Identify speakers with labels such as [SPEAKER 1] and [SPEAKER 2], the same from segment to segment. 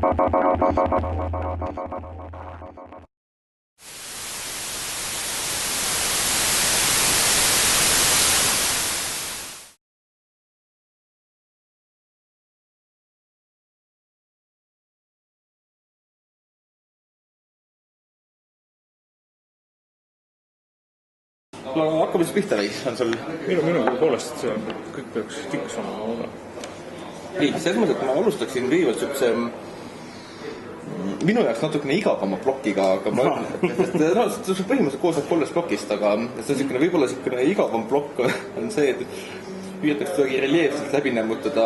[SPEAKER 1] Hakkame siis pihta või? On sul...
[SPEAKER 2] Minu poolest kõik peaks tiksama olla.
[SPEAKER 1] Nii, selles mõttes, et ma alustaksin kõigepealt sihukese minu jaoks natukene igavama plokiga, aga ma ütlen, et see põhimõtteliselt koosneb 3 plokist, aga see on võib-olla igavam plokk on see, et püütakse kuidagi reljeefselt läbi nämmutada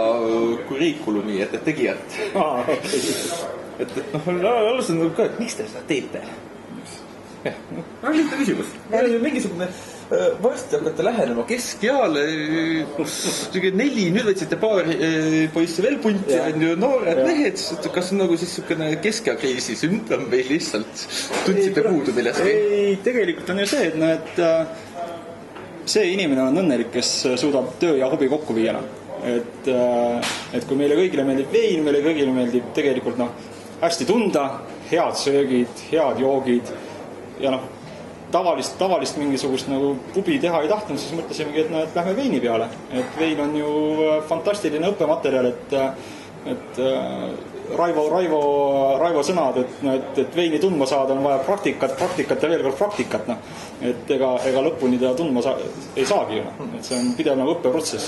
[SPEAKER 1] kuriikulumi, et tegijat. Et alustan ka, et miks te seda teete? Lihtne küsimus. Mingisugune varsti hakkate lähenema keskeale, 4, nüüd võtsite paar poissi veel punti, on ju noored mehed, kas on nagu siis niisugune keskeakriisi sümptom või lihtsalt tundsite puudu millestki?
[SPEAKER 2] Ei, tegelikult on ju see, et see inimene on õnnelik, kes suudab töö ja hobi kokku viia. Et kui meile kõigile meeldib vein, meile kõigile meeldib tegelikult hästi tunda, head söögid, head joogid ja tavalist mingisugust pubi teha ei tahtnud, siis mõtlesimegi, et lähme veini peale. Et vein on ju fantastiline õppematerjal, et Raivo sõnad, et veini tundma saada on vaja praktikat ja veel kord praktikat. Et ega lõpuni ta tundma ei saagi ju. Et see on pidev õppeprotsess.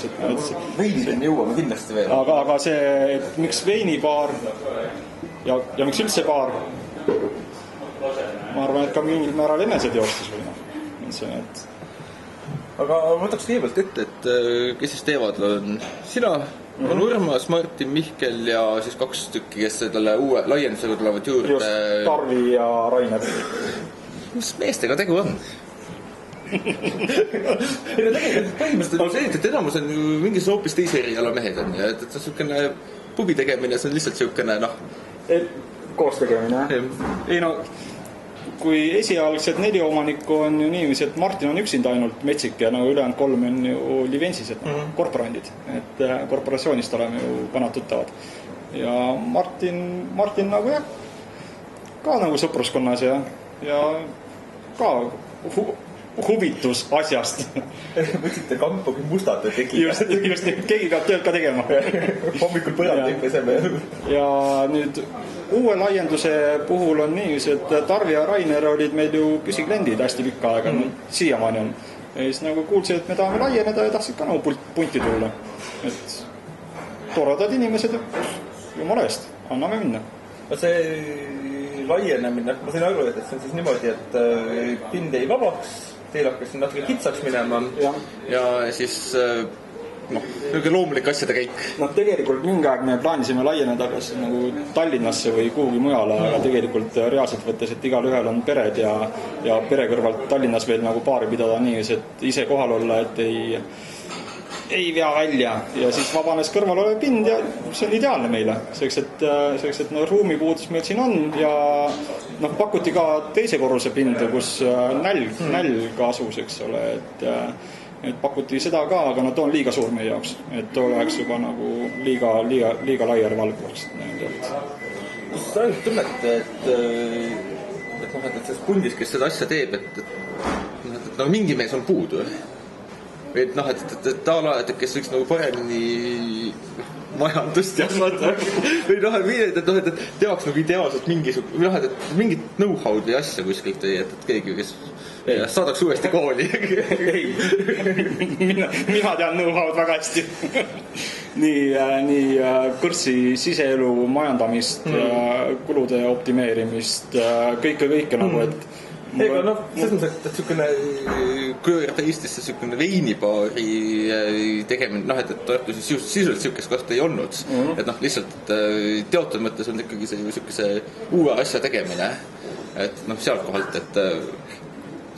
[SPEAKER 1] Veinideni jõuame kindlasti veel.
[SPEAKER 2] Aga see, et miks veinibaar ja miks üldse baar, ma arvan, et ka mingil määral eneseteostus või
[SPEAKER 1] Aga võtaks kõigepealt ette, et kes siis teevad on sina, on Urmas, Martin, Mihkel ja siis 2 tükki, kes selle uue laiendusega tulevad juurde.
[SPEAKER 2] Just, Tarvi ja Rainer.
[SPEAKER 1] Mis meestega tegu on? Tegelikult põhimõtteliselt on see, et enamus on ju mingis hoopis teise eriala mehed on ja et see pubi tegemine, see on lihtsalt siukene
[SPEAKER 2] koos tegemine, Ei kui esialgselt 4 omanikku on ju niiviisi, et Martin on üksinda ainult metsik ja ülejäänud 3 on ju livensised, korporandid. Et korporatsioonist oleme ju vanad tuttavad. Ja Martin ka sõpruskonnas ja ka huvitus asjast.
[SPEAKER 1] Võtsite kampugi mustad ja tegi.
[SPEAKER 2] Just, keegi peab tööd ka tegema.
[SPEAKER 1] Hommikul põrand peseme.
[SPEAKER 2] Ja nüüd uue laienduse puhul on niiviisi, et Tarvi ja Rainer olid meil ju püsikliendid hästi pikka aega, siiamaani on. Ja siis kuulsid, et me tahame laieneda ja tahtsid ka punti tulla. Et toredad inimesed, jumala eest, anname minna. See laienemine, ma sain aru, et see on siis niimoodi, et pind jäi vabaks, teil hakkas natuke kitsaks minema ja siis loomulik asjade käik. Tegelikult mingi aeg me plaanisime laieneda kas Tallinnasse või kuhugi mujale, aga tegelikult reaalselt võttes, et igal ühel on pered ja pere kõrvalt Tallinnas veel baari pidada nii, et ise kohal olla, et ei vea välja ja siis vabanes kõrval olev pind ja see on ideaalne meile. Selleks, et ruumipuudus meil siin on ja pakuti ka teise korruse pinda, kus nälg asus, eks ole, et pakuti seda ka, aga ta on liiga suur meie jaoks, et oleks juba liiga laier valgvaks.
[SPEAKER 1] Kus sa ainult tunnete, et selles pundis, kes seda asja teeb, et mingi mees on puudu, et kes võiks paremini majandust jasvata või et teaks ideaalselt mingit know-how'd või asja kuskilt või et keegi, kes saadaks uuesti kooli.
[SPEAKER 2] Mina tean know-how'd väga hästi. Nii kõrsi siseelu majandamist, kulude optimeerimist, kõike et
[SPEAKER 1] Ega selles mõttes, et niisugune köörda Eestisse niisugune veinibaari tegemine, et Tartus sisuliselt niisugust kohta ei olnud. Et lihtsalt teotud mõttes on ikkagi see niisuguse uue asja tegemine. Et sealt kohalt, et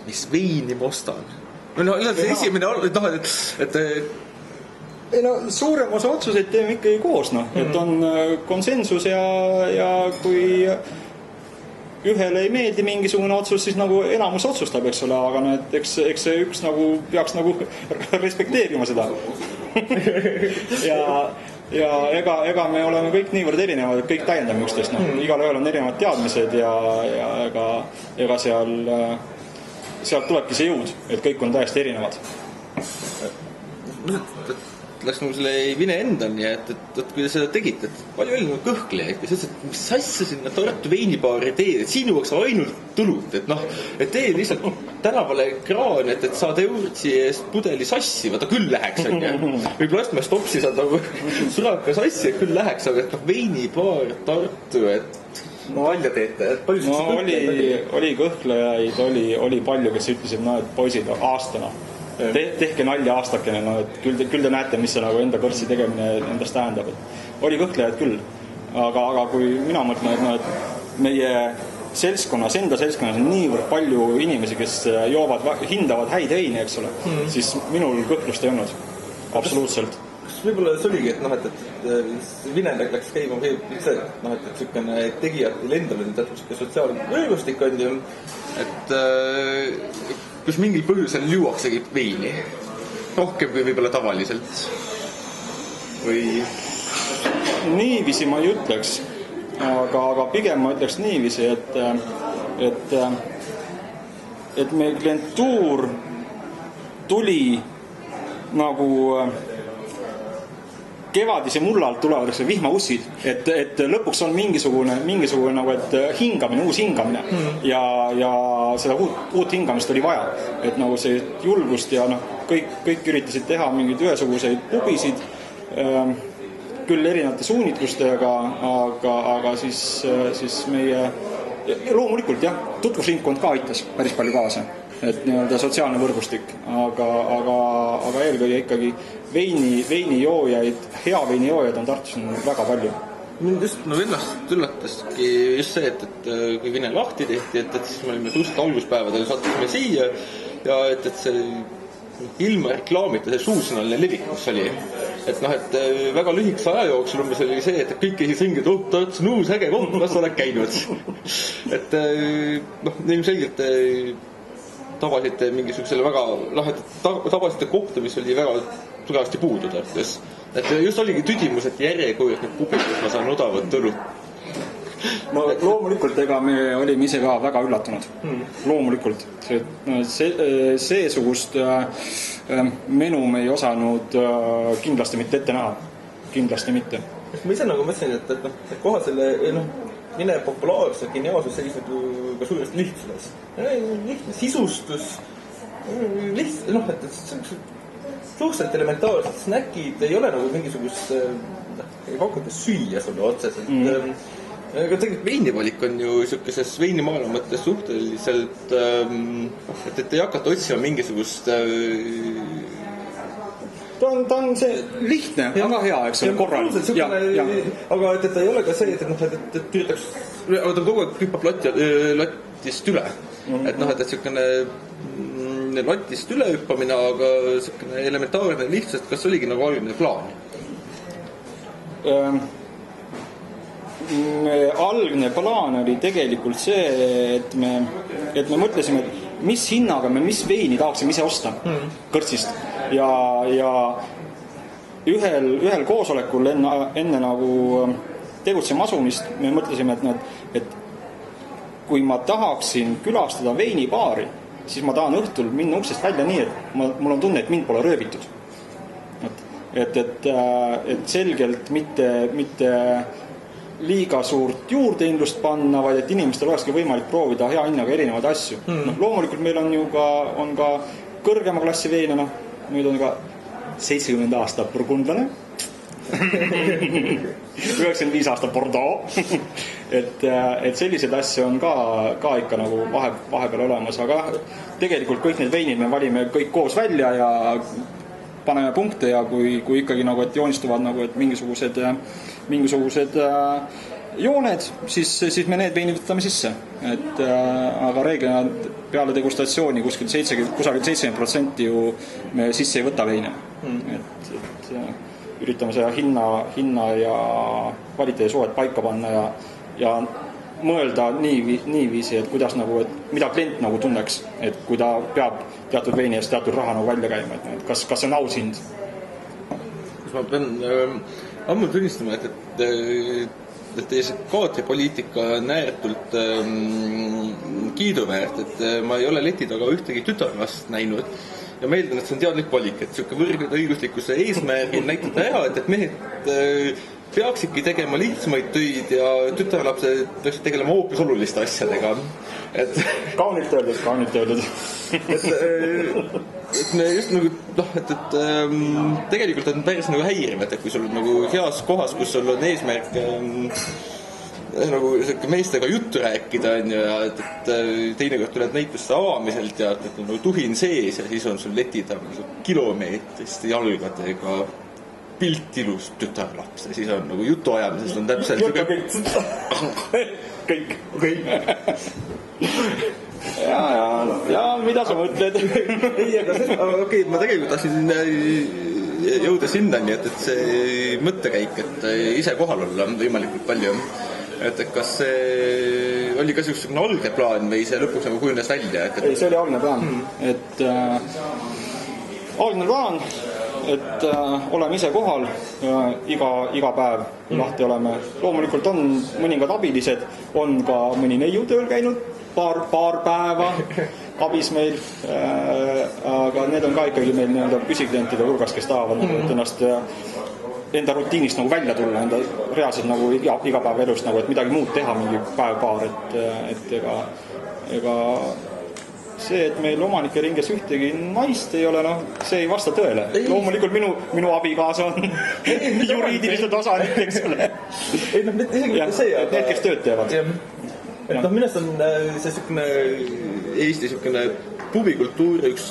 [SPEAKER 1] mis veini ma ostan. See esimene,
[SPEAKER 2] suurem osa otsuseid teeme ikkagi koos, et on konsensus ja kui ühele ei meeldi mingisugune otsus, siis enamus otsustab, eks ole, aga eks see üks peaks respekteerima seda. ja ega me oleme kõik niivõrd erinevad, et kõik täiendame üksteist, igal ühel on erinevad teadmised ja ega sealt tulebki see jõud, et kõik on täiesti erinevad.
[SPEAKER 1] Läks nagu selle Vine endani, et kui te seda tegite, et palju oli nagu kõhklejaid, kes ütles, et mis asja sinna Tartu veinibaari teed, et siin jõuaks ainult tulud, et tee lihtsalt tänavale kraan, et saad eurotsi eest pudeli sassi, vaata küll läheks, või plastmast topsi saad nagu suraka sassi, et küll läheks, aga et veinibaar Tartu, et välja teete, et palju
[SPEAKER 2] oli kõhklejaid, oli palju, kes ütlesid, et poisid aastana tehke nalja aastakene, et küll te näete, mis see nagu enda kõrtsi tegemine endast tähendab. Oli kõhklejad küll, aga kui mina mõtlen, et meie seltskonnas, enda seltskonnas on niivõrd palju inimesi, kes hindavad häid veini, eks ole, siis minul kõhklust ei olnud. Absoluutselt.
[SPEAKER 1] Kas võib-olla see oligi, et Vinendag läks käima see, et selline tegijate lendamine täpselt sotsiaalvõrgustik on ju, et kus mingil põhjusel juuaksegi veini rohkem kui võib-olla tavaliselt või?
[SPEAKER 2] Niiviisi ma ei ütleks, aga pigem ma ütleks niiviisi, et meie klientuur tuli nagu kevadise mullalt tulevad vihmaussid, et lõpuks on mingisugune nagu, et hingamine, uus hingamine ja seda uut hingamist oli vaja, et nagu see julgust ja kõik üritasid teha mingeid ühesuguseid pubisid, küll erinevate suunitlustega, aga siis meie loomulikult jah, tutvusringkond ka aitas päris palju kaasa, et nii-öelda sotsiaalne võrgustik, aga eelkõige ikkagi veinijoojaid, hea veinijoojaid on Tartus väga palju.
[SPEAKER 1] Mind just ennast üllataski just see, et kui Vine lahti tehti, et siis me olime suust alguspäevadel, sattusime siia ja et see ilma reklaamita see suusõnaline levikus oli. Et väga lühikese aja jooksul umbes oli see, et kõik käisid ringi, et Tartus on uus äge koht, kas sa oled käinud. Et ilmselgelt tabasite mingisugusele väga tabasite kohta, mis oli väga tugevasti puudu Tartus. Et just oligi tüdimus, et järjekujud need publikud, ma saan odavat õlut.
[SPEAKER 2] No loomulikult, ega me olime ise ka väga üllatunud. Loomulikult. Seesugust menu me ei osanud kindlasti mitte ette näha. Kindlasti mitte.
[SPEAKER 1] Ma ise nagu mõtlesin, et koha selle Vine populaarse geniaalsus seisneb ju ka suuresti lihtsuses. Lihtne sisustus, et suhteliselt elementaarsed snäkid ei ole nagu mingisugust ei pakuta süüa sulle otseselt. Aga tegelikult veinivalik on ju sellises veinimaailma mõttes suhteliselt, et ei hakata otsima mingisugust
[SPEAKER 2] ta on see lihtne, aga hea, eks ole, korral.
[SPEAKER 1] Aga et ta ei ole ka see, et püütaks, ta kogu aeg hüppab latist üle. Et selline latist üle hüppamine, aga selline elementaarne lihtsalt, kas oligi nagu algne plaan?
[SPEAKER 2] Algne plaan oli tegelikult see, et me mõtlesime, et mis hinnaga me mis veini tahaksime ise osta kõrtsist ja ühel koosolekul enne nagu tegutsema asumist me mõtlesime, et kui ma tahaksin külastada veinibaari, siis ma tahan õhtul minna uksest välja nii, et mul on tunne, et mind pole rööbitud. Et selgelt mitte liiga suurt juurdeindlust panna, vaid et inimestel olekski võimalik proovida hea hinnaga erinevaid asju. Loomulikult meil on ka kõrgema klassi veine, nüüd on ka 70 aasta burgundlane, 95 aasta Bordeaux, et sellised asju on ka ikka nagu vahepeal olemas, aga tegelikult kõik need veinid me valime kõik koos välja ja paneme punkte ja kui ikkagi nagu, et joonistuvad nagu, et mingisugused jooned, siis me need veinid võtame sisse. Aga reeglina peale degustatsiooni kusagil 70% ju me sisse ei võta veine. Et üritame seda hinna ja kvaliteedi suhet paika panna ja mõelda niiviisi, et kuidas nagu, et mida klient nagu tunneks, et kui ta peab teatud veini eest teatud raha nagu välja käima, et kas on aus hind?
[SPEAKER 1] Ma pean ammu tunnistama, et teie see kaatripoliitika on ääretult kiiduväärt, et ma ei ole leti taga ühtegi tütarlast näinud ja ma eeldan, et see on teadlik valik, et niisugune võrdõiguslikkuse eesmärgil näitada ära, et mehed peaksidki tegema lihtsamaid töid ja tütarlapsed peaksid tegelema hoopis oluliste asjadega. Et
[SPEAKER 2] kaunilt öeldud.
[SPEAKER 1] et me just nagu, et tegelikult on päris nagu häiriv, et kui sul on nagu heas kohas, kus sul on eesmärk nagu meestega juttu rääkida, on ju, ja et teinekord tuled näituste avamiselt ja et on nagu tuhin sees ja siis on sul leti taga kilomeetriste jalgadega pilt ilus tütarlaps ja siis on nagu jutu ajamisest on täpselt
[SPEAKER 2] kõik. ja mida sa mõtled?
[SPEAKER 1] Ei, aga okei, ma tegelikult tahtsin jõuda sinnani, et see mõttekäik, et ise kohal olla võimalikult palju, et kas see oli ka selline algne plaan või see lõpuks nagu kujunes välja?
[SPEAKER 2] Ei, see oli algne plaan, et algne plaan, et oleme ise kohal iga päev lahti oleme. Loomulikult on mõningad abilised, on ka mõni neiu tööl käinud paar päeva abis meil, aga need on ka ikkagi meil nii-öelda püsiklientide hulgas, kes tahavad ennast enda rutiinist nagu välja tulla, enda reaalselt nagu igapäeva elust, nagu, et midagi muud teha mingi päev-paar, et ega see, et meil omanike ringes ühtegi naist ei ole, see ei vasta tõele. Loomulikult minu abikaasa on juriidiliselt osanik, eks ole.
[SPEAKER 1] Ei,
[SPEAKER 2] need, kes tööd teevad.
[SPEAKER 1] Et minust on see selline Eesti selline pubikultuuri üks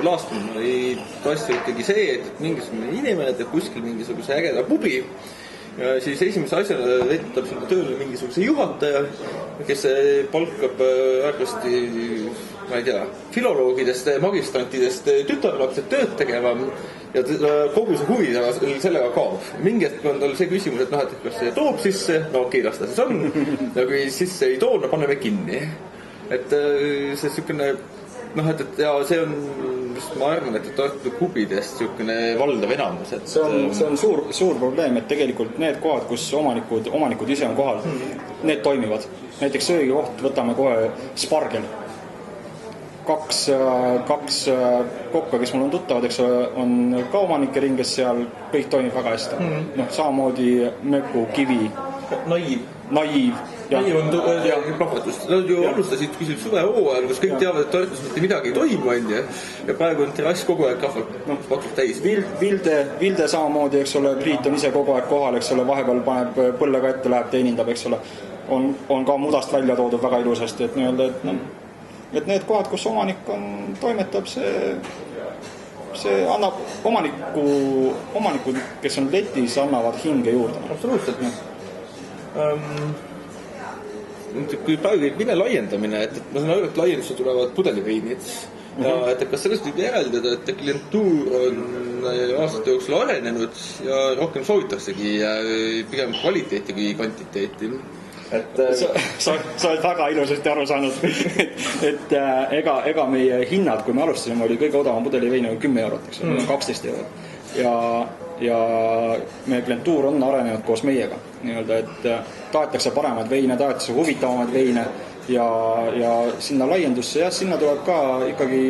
[SPEAKER 1] laastumaid asju ikkagi see, et mingisugune inimene teeb kuskil mingisuguse ägeda pubi ja siis esimese asjana võtab sinna tööle mingisuguse juhataja, kes palkab arvasti, ma ei tea, filoloogidest, magistrantidest tütarlapsed tööd tegema ja kogu see huvi sellega kaob. Mingi hetk on tal see küsimus, et kas see toob sisse, okei, las ta siis on, ja kui sisse ei too, paneme kinni. Et see selline, ja see on, ma arvan, et Tartu klubidest selline valdav enamus. Et
[SPEAKER 2] see on suur probleem, et tegelikult need kohad, kus omanikud ise on kohal, need toimivad. Näiteks söögikoht, võtame kohe Spargel. Kaks kokka, kes mul on tuttavad, eks on ka omanike ringes seal, kõik toimib väga hästi. Samamoodi Möku, Kivi, Naiv.
[SPEAKER 1] Naiv on plahvatust. Nad ju alustasid küsil suvehooajal, kus kõik teavad, et Tartus mitte midagi ei toimu, ja praegu on terrass kogu aeg paksult täis.
[SPEAKER 2] Vilde samamoodi, eks ole, Priit on ise kogu aeg kohal, eks ole, vahepeal paneb põllega ette, läheb teenindab, eks ole. On ka mudast välja toodud väga ilusasti, et nii-öelda, et need kohad, kus omanik toimetab, see annab omanikud, kes on letis, annavad hinge juurde.
[SPEAKER 1] Absoluutselt. Kui praegu vine laiendamine, et ma saan aru, et laiendusse tulevad pudeliveinid ja et kas sellest võib järeldada, et klientuur on aastate jooksul arenenud ja rohkem soovitaksegi pigem kvaliteeti kui kvantiteeti.
[SPEAKER 2] Sa oled väga ilusasti aru saanud, et ega meie hinnad, kui me alustasime, oli kõige odavam pudelivein 10 eurot, eks ole, 12 eurot ja meie klientuur on arenenud koos meiega nii-öelda, et tahetakse paremaid veine, tahetakse huvitavamaid veine ja sinna laiendusse, sinna tuleb ka ikkagi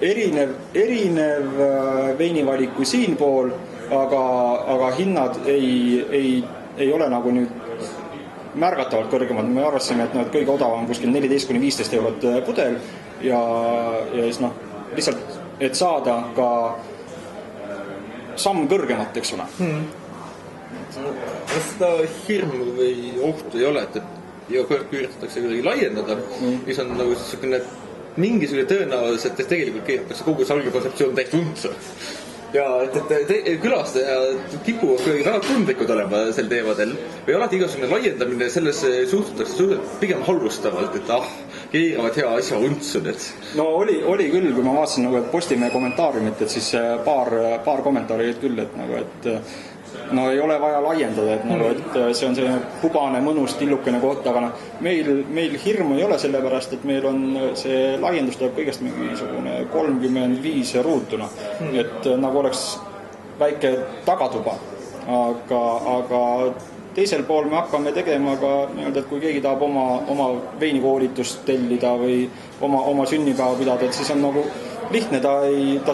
[SPEAKER 2] erinev veinivalik kui siinpool, aga hinnad ei ole nagu nüüd märgatavalt kõrgemad. Me arvasime, et kõige odavam kuskil 14–15 eurot pudel ja siis lihtsalt, et saada ka samm kõrgemat, eks ole.
[SPEAKER 1] Kas seda hirmu või ohtu ei ole, et iga kord kui üritatakse kuidagi laiendada, mis on nagu mingisugune tõenäosus, et tegelikult keeratakse kogu see alge kontseptsioon täiesti untsu. Ja et külastajad kipuvad kuidagi väga tundlikud olema sel teemadel või alati igasugune laiendamine selles suhtutakse pigem halvustavalt, et keeravad hea asja untsu nüüd.
[SPEAKER 2] No oli küll, kui ma vaatasin Postimehe kommentaariumit, et siis paar kommentaari küll, et ei ole vaja laiendada, et see on selline hubane, mõnus, tillukene koht, aga meil hirmu ei ole sellepärast, et meil on see laiendus tuleb kõigest mingisugune 35 ruutuna, et nagu oleks väike tagatuba aga teisel pool me hakkame tegema ka nii-öelda, et kui keegi tahab oma veinikoolitust tellida või oma sünnipäeva pidada, et siis on nagu lihtne, ta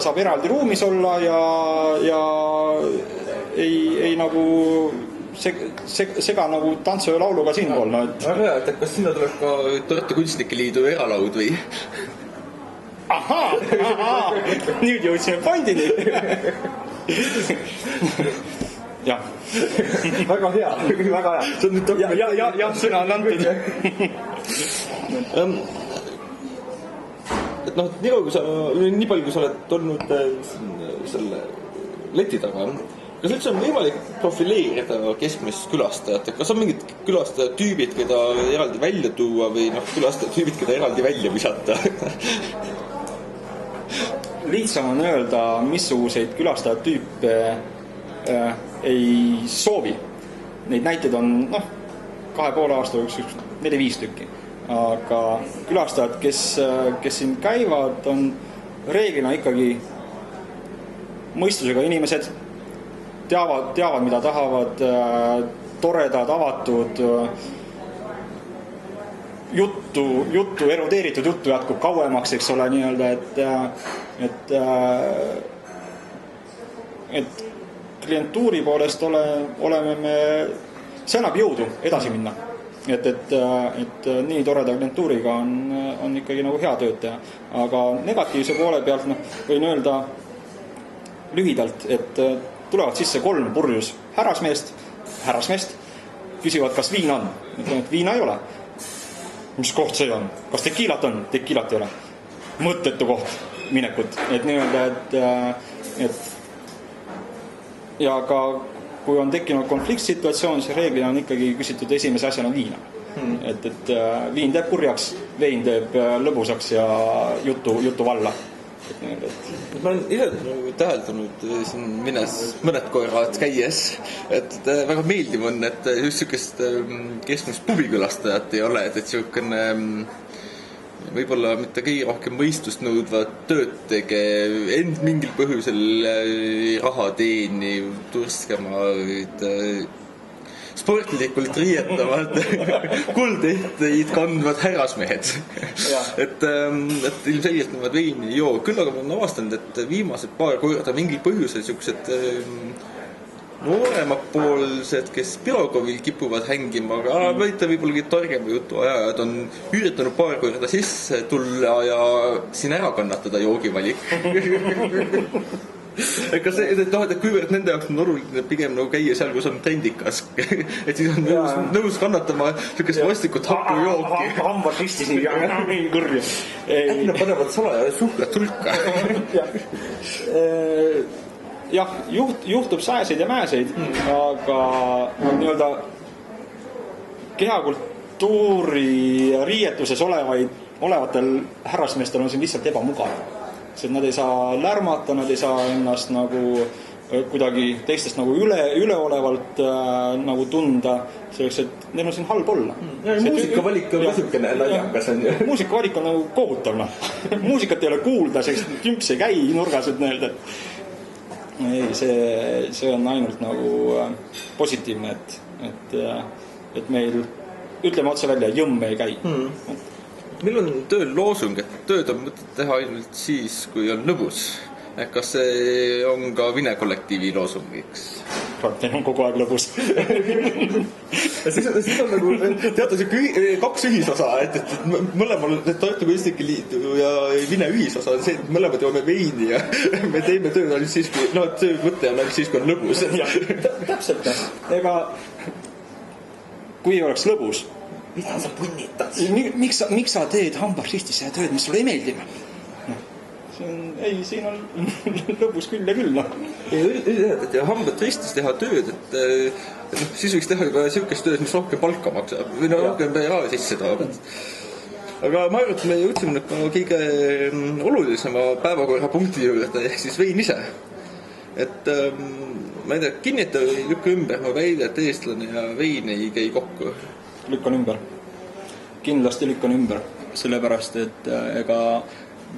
[SPEAKER 2] saab eraldi ruumis olla ja ei nagu sega nagu tantsu ja lauluga siinpool. No,
[SPEAKER 1] väga hea, et kas sinna tuleb ka Tartu Kunstnike Liidu eralaud või?
[SPEAKER 2] Ahaa, nüüd jõudsime pointini. Jah.
[SPEAKER 1] Väga hea. See on nüüd
[SPEAKER 2] jah, sõna on antud.
[SPEAKER 1] Et noh, nii palju, kui sa oled olnud selle leti taga, kas üldse on võimalik profileerida keskmist külastajat? Kas on mingid külastajatüübid, keda eraldi välja tuua või külastajatüübid, keda eraldi välja visata?
[SPEAKER 2] Lihtsam on öelda, missuguseid külastajatüüpe ei soovi. Neid näiteid on 2,5 aasta üks 4-5 tükki. Aga külastajad, kes siin käivad, on reeglina ikkagi mõistusega inimesed, teavad mida tahavad, toredad, avatud, juttu, erudeeritud juttu jätkub kauemaks, eks ole, nii-öelda, et klientuuri poolest oleme me, see annab jõudu edasi minna. Et nii toreda klientuuriga on ikkagi nagu hea tööd teha. Aga negatiivse poole pealt võin öelda lühidalt, et tulevad sisse 3 purjus härrasmeest, küsivad, kas viina on. Ütlen, et viina ei ole. Mis koht see on? Kas tekiilat on? Tekiilat ei ole. Mõttetu koht minekut. Et nii-öelda, et ja ka kui on tekkinud konfliktsituatsioon, siis reeglina on ikkagi küsitud esimese asjana viina. Et viin teeb kurjaks, vein teeb lõbusaks ja juttu valla.
[SPEAKER 1] Ma olen ise täheldanud siin minnes mõned korrad käies, et väga meeldiv on, et just niisugust keskmist pubikülastajat ei ole, et niisugune võib-olla mitte kõige rohkem mõistust nõudvad tööd tege, end mingil põhjusel raha teeniv, turskemaid, sportlikult riietavad, kuldehteid kandvad härrasmehed. Et ilmselgelt nemad veini ei joo. Küll aga ma olen avastanud, et viimased paar korda mingil põhjusel niisugused nooremapoolsed, kes Pirogovil kipuvad hängima, aga võite võib-olla targema jutu ajajad on üritanud paar korda sisse tulla ja siin ära kannatada joogivalik. Kas see, et kuivõrd nende jaoks on oluline pigem nagu käia seal, kus on trendikas, et siis on nõus kannatama niisugust vastikut hapujooki.
[SPEAKER 2] Hambad ristis nii kõrvi.
[SPEAKER 1] Äkki nad panevad salaja suhkrat tulka.
[SPEAKER 2] Jah, juhtub sääseid ja määseid, aga nii-öelda kehakultuuri riietuses olevatel härrasmeestel on siin lihtsalt ebamugav. Sest nad ei saa lärmata, nad ei saa ennast nagu kuidagi teistest nagu üleolevalt nagu tunda, selleks, et neil on siin halb olla.
[SPEAKER 1] Muusikavalik on niisugune naljakas on ju.
[SPEAKER 2] Muusikavalik on nagu kohutav. Muusikat ei ole kuulda, selleks kümps ei käi nurgas, et neelda. Ei, see on ainult nagu positiivne, et meil, ütleme otse välja, jõmm ei käi.
[SPEAKER 1] Meil on tööl loosung, et tööd on mõtet teha ainult siis, kui on lõbus. Kas see on ka Vine kollektiivi loosungiks?
[SPEAKER 2] Teil on kogu aeg lõbus.
[SPEAKER 1] Siis on nagu teatud 2 ühisosa, et mõlemal Tartu Kunstnike Liidu ja Vine ühisosa on see, et mõlemad joome veini ja me teeme tööd ainult siis, kui töö mõte on ainult siis, kui on lõbus.
[SPEAKER 2] Täpselt. Ega kui ei oleks lõbus,
[SPEAKER 1] mida sa punnitad?
[SPEAKER 2] Miks sa teed hambad ristis ja tööd, mis sulle ei meeldi? Siin on lõbus küll ja küll.
[SPEAKER 1] Et hambad ristis teha tööd, et siis võiks teha juba niisugust tööd, mis rohkem palka maksab või rohkem raha sisse toob. Aga ma arvan, et me jõudsime nüüd ka kõige olulisema päevakorrapunkti juurde, ehk siis vein ise. Et ma ei tea, kinnita või lükka ümber, ma väida, et eestlane ja vein ei käi kokku.
[SPEAKER 2] Lükkan ümber. Kindlasti lükkan ümber. Sellepärast, et ega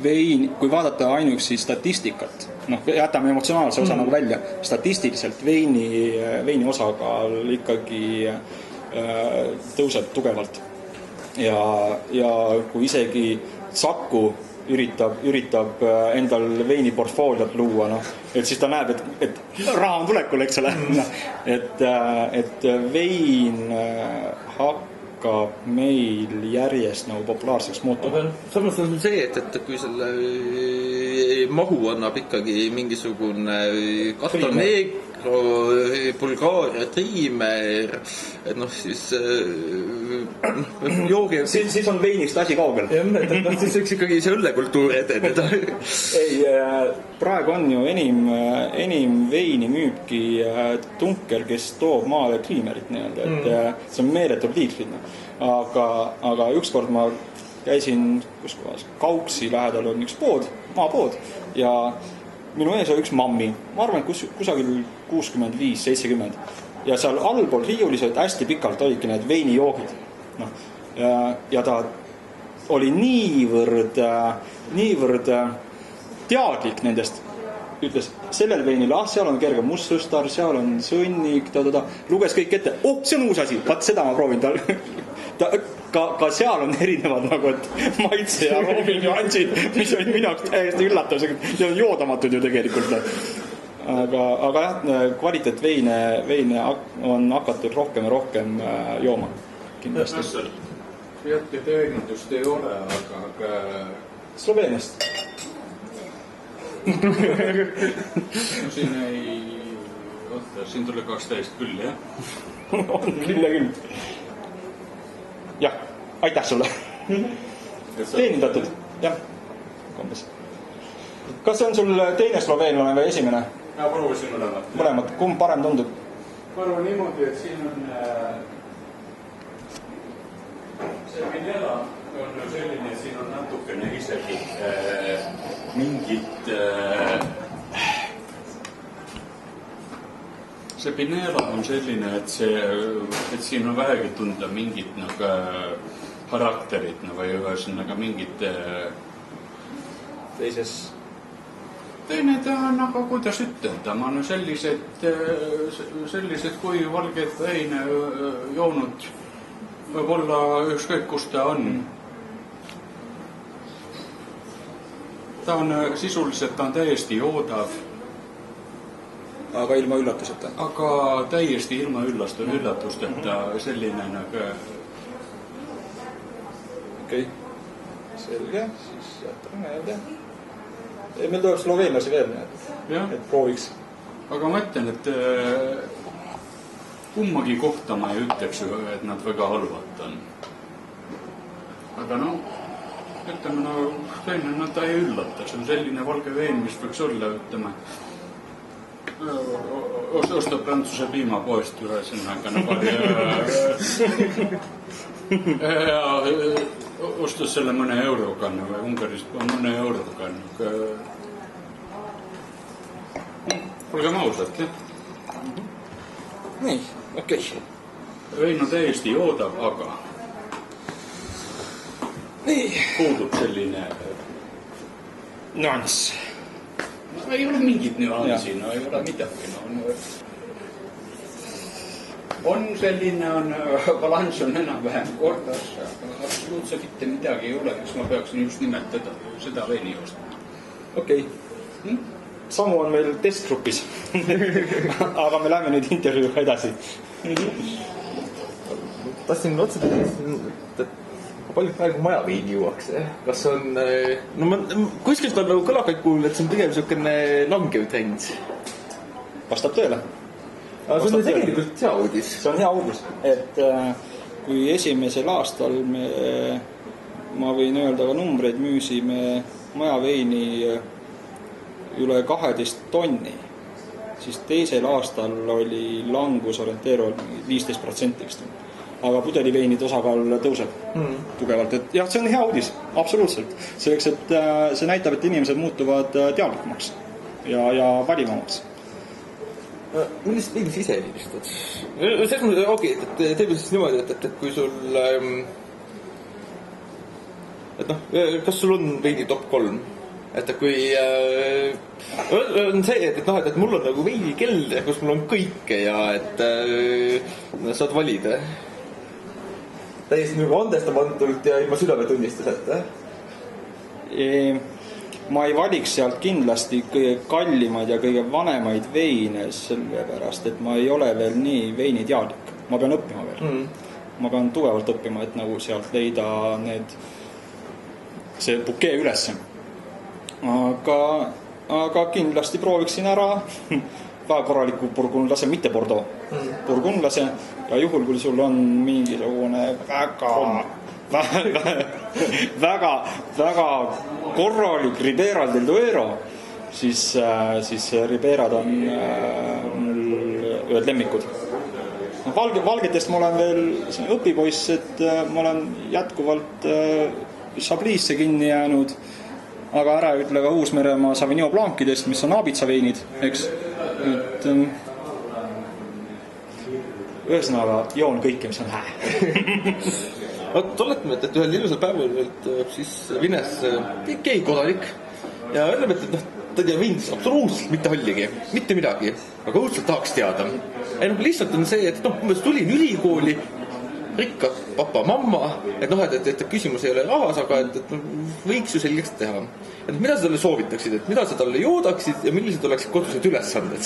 [SPEAKER 2] vein, kui vaadata ainuüksi statistikat, jätame emotsionaalse osa nagu välja, statistiliselt veini osakaal ikkagi tõuseb tugevalt. Ja kui isegi Saku üritab endal veini portfooliot luua, et siis ta näeb, et raha on tulekul, eks ole. Et vein hakkab meil järjest nagu populaarseks muutuma.
[SPEAKER 1] Samas on see, et kui selle mahu annab ikkagi mingisugune Castanegro, Bulgaaria, Triimer, et siis joogi...
[SPEAKER 2] Siis on veinist asi kaugel.
[SPEAKER 1] Siis võiks ikkagi see õllekultuur edeneda.
[SPEAKER 2] Ei, praegu on ju enim veini müübki Tunker, kes toob maale Triimerit nii-öelda, et see on meeletud liitrid. Aga ükskord ma käisin Kauksi lähedal on üks pood, maapood ja minu ees oli üks mammi, ma arvan, kusagil 65-70 ja seal allpool riiulis olid hästi pikalt olidki need veinijoogid. Ja ta oli niivõrd teadlik nendest, ütles sellel veinil, seal on kerge mustsõstar, seal on sõnnik, luges kõik ette, see on uus asi, vaat seda ma proovin tal. Ka seal on erinevad nagu, et maitse ja aroomi nüansid, mis olid minu jaoks täiesti üllatusega. See on joodamatud ju tegelikult. Aga jah, kvaliteetveine on hakatud rohkem ja rohkem jooma. Kindlasti.
[SPEAKER 3] Jätke teenindust ei ole, aga...
[SPEAKER 2] Sloveeniast.
[SPEAKER 3] Siin ei... Oota, siin tuli 12 küll, jah?
[SPEAKER 2] On küll ja küll. Jah, aitäh sulle. Teenindatud, jah. Kombes. Kas see on sul teine sloveenlane või esimene?
[SPEAKER 3] Ja proovisin mõlemad.
[SPEAKER 2] Mõlemad, kumb parem tundub?
[SPEAKER 3] Ma arvan niimoodi, et siin on see Minella on selline, et siin on natukene isegi mingid see Pinela on selline, et siin on vähegi tunda mingid nagu karakterid või ühesõnaga mingid teine ta on, aga kuidas ütelda, ma olen sellised kui valged veine joonud võib-olla ükskõik kus ta on. Ta on sisuliselt ta on täiesti joodav.
[SPEAKER 2] Aga ilma üllatuseta.
[SPEAKER 3] Aga täiesti ilma üllatusteta selline nagu...
[SPEAKER 2] Okei. Selge. Siis jätame meelde. Meil tuleb sloveenlasi veel, et prooviks.
[SPEAKER 3] Aga ma ütlen, et kummagi kohta ma ei ütleks, et nad väga halvad on. Aga ütleme, teine ta ei üllata. See on selline valge vein, mis võiks olla, ütleme, ostab Prantsuse piimapoest ühesõnaga ja ostas selle mõne euroga või Ungarist mõne euroga. Olgem ausalt, jah?
[SPEAKER 2] Nii, okei.
[SPEAKER 3] Vein on täiesti joodav, aga puudub selline
[SPEAKER 2] nüanss.
[SPEAKER 3] Ei ole mingit nüanssi, ei ole midagi. On selline, balanss on enam-vähem kordas, aga absoluutselt mitte midagi ei ole, mis ma peaksin just nimelt seda veini ostma.
[SPEAKER 2] Okei. Samu on meil testgrupis. Aga me läheme nüüd intervjuuga edasi.
[SPEAKER 1] Tahtsin otseselt, palju praegu majaviini juuakse? Kas on... kuskilt on nagu kõlakaid kuulnud, et see on pigem selline langev trend.
[SPEAKER 2] Vastab tõele.
[SPEAKER 1] Aga see on tegelikult hea uudis.
[SPEAKER 2] See on hea uudis, et kui esimesel aastal ma võin öelda ka numbreid, müüsime majaveini üle 12 tonni, siis teisel aastal oli langus orienteeruvalt 15%. Aga pudeliveinide osakaal tõuseb tugevalt. Et jah, see on hea uudis, absoluutselt. Selleks, et see näitab, et inimesed muutuvad teadlikumaks ja valimamaks.
[SPEAKER 1] Millist veini sa ise eelistad? Selles mõttes, okei, teeme siis niimoodi, et kui sul et noh, kas sul on veidi top 3? Et kui on see, et noh, et mul on nagu veidi kelder, kus mul on kõike ja et saad valida täiesti nagu andestamatult ja ilma südametunnistuseta.
[SPEAKER 2] Ma ei valiks sealt kindlasti kõige kallimaid ja kõige vanemaid veine, sellepärast, et ma ei ole veel nii veiniteadlik. Ma pean õppima veel. Ma pean tugevalt õppima, et nagu sealt leida see bukee ülesse. Aga kindlasti prooviksin ära väga korraliku burgundlase, mitte Bordeaux. Burgundlase ja juhul, kui sul on mingisugune väga korralik Ribera del Duero, siis Riberad on mul ühed lemmikud. Valgetest ma olen veel õpipoiss, et ma olen jätkuvalt Chablisse kinni jäänud, aga ära ütle ka Uus-Meremaa Sauvignon Blanc'idest, mis on aabitsaveinid, eks. Et ühesõnaga joon kõike, mis on hää.
[SPEAKER 1] Oletame, et ühel ilusal päeval siis Vines keegi kodanik ja ütleb, et ta ei tea veins absoluutselt mitte halligi, mitte midagi, aga õudselt tahaks teada. Lihtsalt on see, et tulin ülikooli, rikka papa, mamma, et küsimus ei ole rahas, aga et võiks ju selgeks teha. Et mida sa talle soovitaksid, et mida sa talle joodaksid ja millised oleksid kodused ülesanded?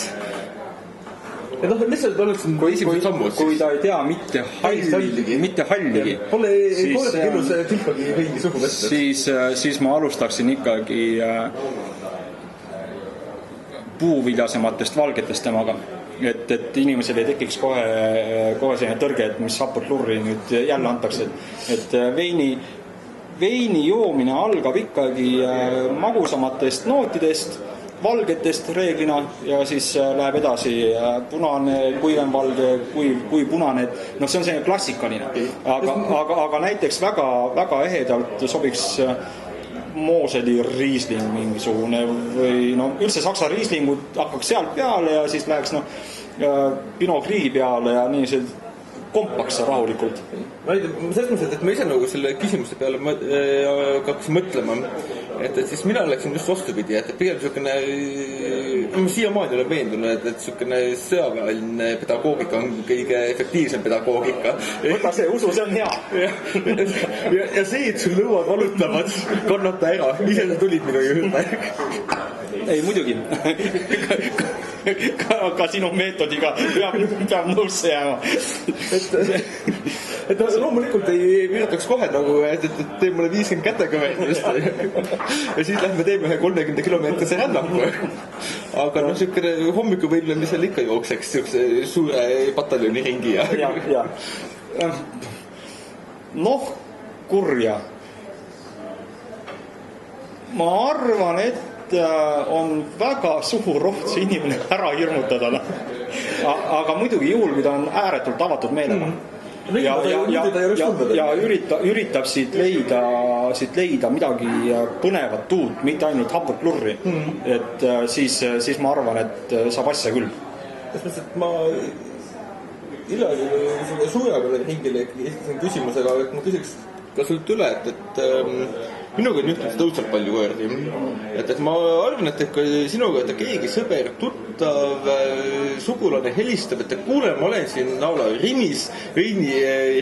[SPEAKER 1] Et lihtsalt oleks esimesed sammud.
[SPEAKER 2] Kui ta ei tea mitte halligi,
[SPEAKER 1] pole elus tilpagi veini suhu võtta.
[SPEAKER 2] Siis ma alustaksin ikkagi puuviljasematest valgetest temaga. Et inimesel ei tekiks kohe selline tõrge, et mis haput lurri nüüd jälle antakse. Et veini joomine algab ikkagi magusamatest nootidest, valgetest reeglina ja siis läheb edasi punane, kuivemvalge, kui punane. See on selline klassikaline. Aga näiteks väga ehedalt sobiks Mooseli riisling mingisugune või üldse saksa riislingud hakkaks sealt peale ja siis läheks Pinot Gris peale ja nii see kompaks rahulikult.
[SPEAKER 1] Selles mõttes, et ma ise nagu selle küsimuse peale hakkasin mõtlema, et siis mina läksin just vastupidi, et pigem niisugune, ma siiamaani olen veendunud, et niisugune sõjaväeline pedagoogika on kõige efektiivsem pedagoogika.
[SPEAKER 2] Võta see usu, see on hea.
[SPEAKER 1] Ja see, et sul lõuad valutavad, kannata ära, ise sa tulid minu juurde.
[SPEAKER 2] Ei, muidugi. Ka sinu meetodiga peab nõusse jääma.
[SPEAKER 1] Et loomulikult ei viidataks kohe nagu, et tee mulle 50 kätega veendust ja siis lähme teeme ühe 30 kilomeetrise rännaku. Aga niisugune hommikuvõimlemisel ikka jookseks suure pataljoni ringi.
[SPEAKER 2] Ja. Kurja. Ma arvan, et on väga suur oht see inimene ära hirmutada. Aga muidugi juhul, kui ta on ääretult avatud meelega. Ja üritab siit leida midagi põnevat uut, mitte ainult haput lurri. Et siis ma arvan, et saab asja küll.
[SPEAKER 1] Ma hiljem suujaga hingile esitasin küsimusega, et ma küsiks ka sult üle, et minuga on juhtunud seda õudselt palju koerdi. Et ma arvan, et sinuga, et keegi sõber, tuttav, sugulane helistab, et kuule, ma olen siin Rimis veini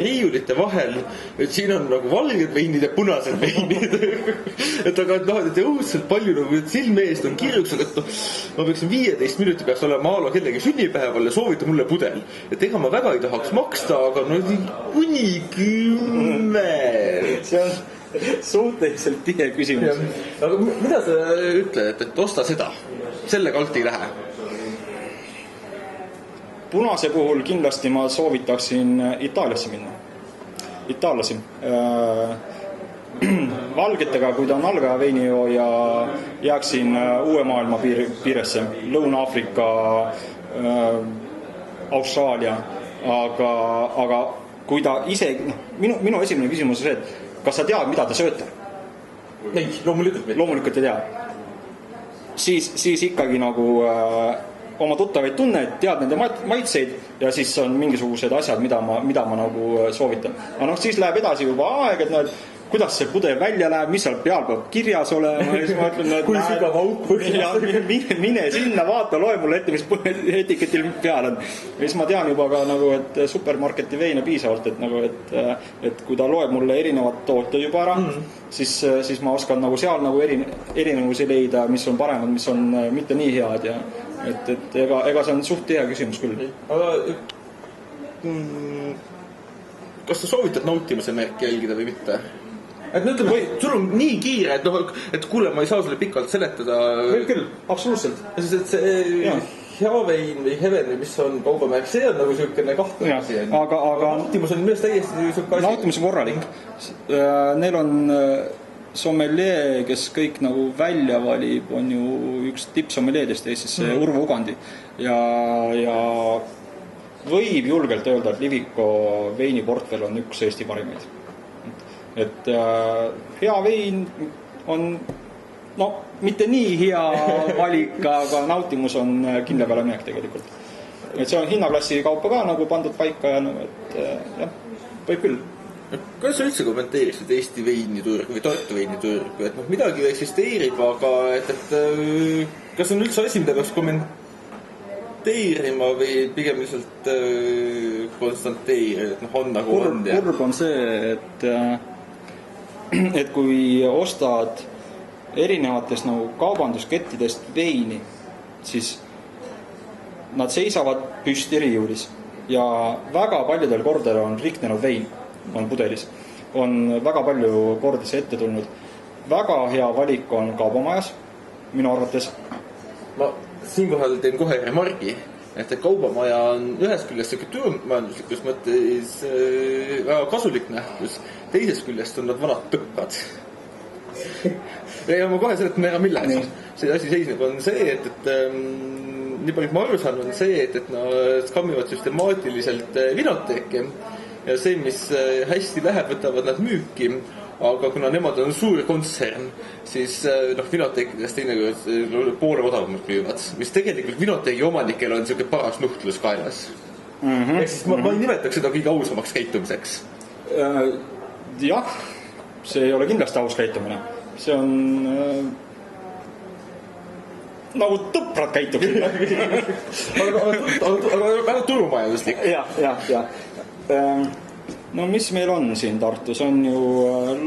[SPEAKER 1] riiulite vahel, et siin on nagu valged veinid ja punased veinid. Et aga et õudselt palju nagu silme eest on kirjuks, aga ma peaksin 15 minuti peaks olema kellegi sünnipäeval ja soovita mulle pudel. Et ega ma väga ei tahaks maksta, aga kuni 10.
[SPEAKER 2] See on suhteliselt tihe küsimus.
[SPEAKER 1] Aga mida sa ütled, et osta seda? Selle kalti ei lähe?
[SPEAKER 2] Punase puhul kindlasti ma soovitaksin Itaaliasse minna. Itaallasi. Valgetega, kui ta on algaja veinijoo ja jääksin uue maailma piiresse, Lõuna-Aafrika, Austraalia, aga kui ta ise, minu esimene küsimus on see, et kas sa tead, mida te sööte?
[SPEAKER 1] Ei,
[SPEAKER 2] loomulikult ei tea. Siis ikkagi nagu oma tuttavaid tunned, tead nende maitseid ja siis on mingisugused asjad, mida ma nagu soovitan. Aga siis läheb edasi juba aeg, et kuidas see pudel välja läheb, mis seal peal peab kirjas olema ja siis ma ütlen, et
[SPEAKER 1] kui sügav auk
[SPEAKER 2] mine sinna, vaata, loe mulle ette, mis etiketil peal on. Ja siis ma tean juba ka nagu, et supermarketi veine piisavalt, et nagu, et kui ta loeb mulle erinevad tooted juba ära, siis ma oskan nagu seal nagu erinevusi leida, mis on paremad, mis on mitte nii head ja et ega see on suht hea küsimus küll.
[SPEAKER 1] Aga kas sa soovitad nautimise märki jälgida või mitte? Et no ütleme, sul on nii kiire, et kuule, ma ei saa sulle pikalt seletada.
[SPEAKER 2] Võib küll, absoluutselt.
[SPEAKER 1] Et see hea vein või heven või mis on kaubamärk, see on nagu selline kahtlane asi.
[SPEAKER 2] Aga
[SPEAKER 1] nautimus on millest täiesti selline asi.
[SPEAKER 2] Nautimus on korralik. Neil on sommelier, kes kõik nagu välja valib, on ju üks tippsommeliedest Eestis, Urvo Ugandi. Ja võib julgelt öelda, et Liviko veiniportfel on üks Eesti parimaid. Et hea vein on mitte nii hea valik, aga nautimus on kindla peale minek tegelikult. Et see on hinnaklassi kaupa ka nagu pandud paika ja nagu, et jah, võib küll.
[SPEAKER 1] Kas sa üldse kommenteeriksid Eesti veiniturg või Tartu veiniturg? Et midagi eksisteerib, aga kas on üldse asi, mida peaks kommenteerima või pigem lihtsalt konstanteerida, et on nagu on?
[SPEAKER 2] Kurb on see, et kui ostad erinevatest nagu kaubanduskettidest veini, siis nad seisavad püsti riiulis ja väga paljudel kordadel on riknenud vein, on pudelis. On väga palju kordi see ette tulnud. Väga hea valik on kaubamajas, minu arvates.
[SPEAKER 1] Ma siinkohal teen kohe remargi, et kaubamaja on ühest küljest turumajanduslikus mõttes väga kasulik nähtus, teisest küljest on nad vanad tõkkad. Ja ma kohe seletan ära, milles see asi seisneb, on see, et nii palju ma aru saan, on see, et nad skammivad süstemaatiliselt vinoteeki ja see, mis hästi läheb, võtavad nad müüki, aga kuna nemad on suur kontsern, siis vinoteekidest teinekord poole odavamalt müüvad, mis tegelikult vinoteegi omanikel on selline paras nuhtlus kaelas. Ehk siis ma ei nimetaks seda kõige ausamaks käitumiseks.
[SPEAKER 2] Jah, see ei ole kindlasti aus käitumine. See on nagu tõprad käitumine.
[SPEAKER 1] aga väga turumajanduslik.
[SPEAKER 2] Ja. No mis meil on siin Tartus? On ju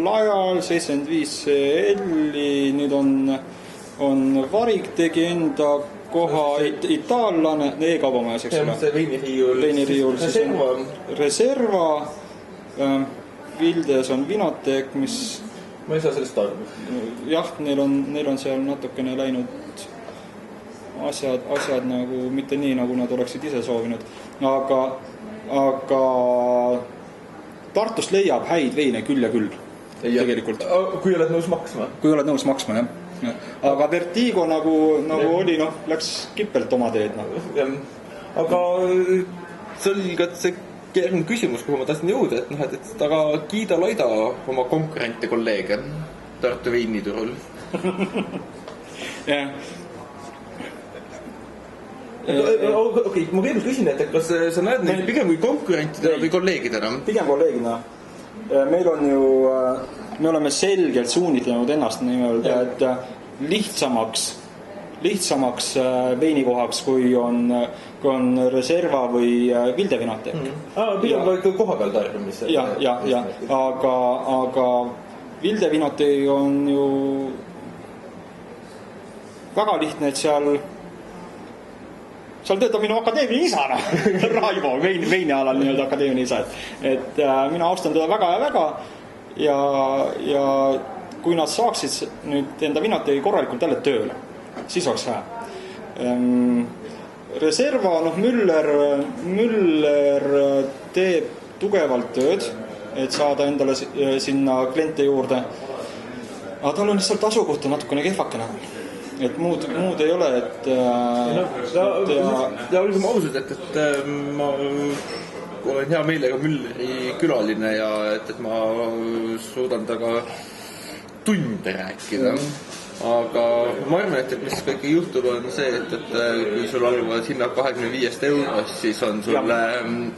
[SPEAKER 2] Lajal 75 L-i, nüüd on Varik tegi enda koha itaallane, e-kaubamajas, eks ole.
[SPEAKER 1] Veiniriiul.
[SPEAKER 2] Reserva. Vildes on Vinoteek, mis...
[SPEAKER 1] Ma ei saa sellest aru.
[SPEAKER 2] Jah, neil on seal natukene läinud asjad nagu mitte nii, nagu nad oleksid ise soovinud. Aga Tartust leiab häid veine küll ja küll. Tegelikult.
[SPEAKER 1] Kui oled nõus maksma?
[SPEAKER 2] Kui oled nõus maksma, jah. Aga Vertigo nagu oli, läks kippelt oma teed.
[SPEAKER 1] Aga see oli ka see järgmine küsimus, kuhu ma tahtsin jõuda, et aga kiida laida oma konkurente kolleege Tartu veiniturul.
[SPEAKER 2] Jah.
[SPEAKER 1] Okei, ma kõigepealt küsin, et kas sa näed neid pigem kui konkurentidena või kolleegidena?
[SPEAKER 2] Pigem kolleegina. Meil on ju, me oleme selgelt suunitlenud ennast nii-öelda, et lihtsamaks veinikohaks, kui on Reserva või Vildevinoteek.
[SPEAKER 1] Pigem ka koha peal tarbimise.
[SPEAKER 2] Ja. Aga Vildevinoteek on ju väga lihtne, et seal töötab minu akadeemiline isana, Raivo, veinialal nii-öelda akadeemiline isa. Et mina austan teda väga ja väga ja kui nad saaksid nüüd enda vinoteegi korralikult jälle tööle, siis oleks hea. Reserva, Müller teeb tugevalt tööd, et saada endale sinna kliente juurde. Aga tal on lihtsalt asukoht natukene kehvakene. Et muud ei ole, et...
[SPEAKER 1] Ja olgem ausad, et ma olen hea meelega Mülleri külaline ja et ma suudan taga tunde rääkida. Aga ma arvan, et mis kõike juhtub on see, et kui sul alguvad hinnad 25 €, siis on sulle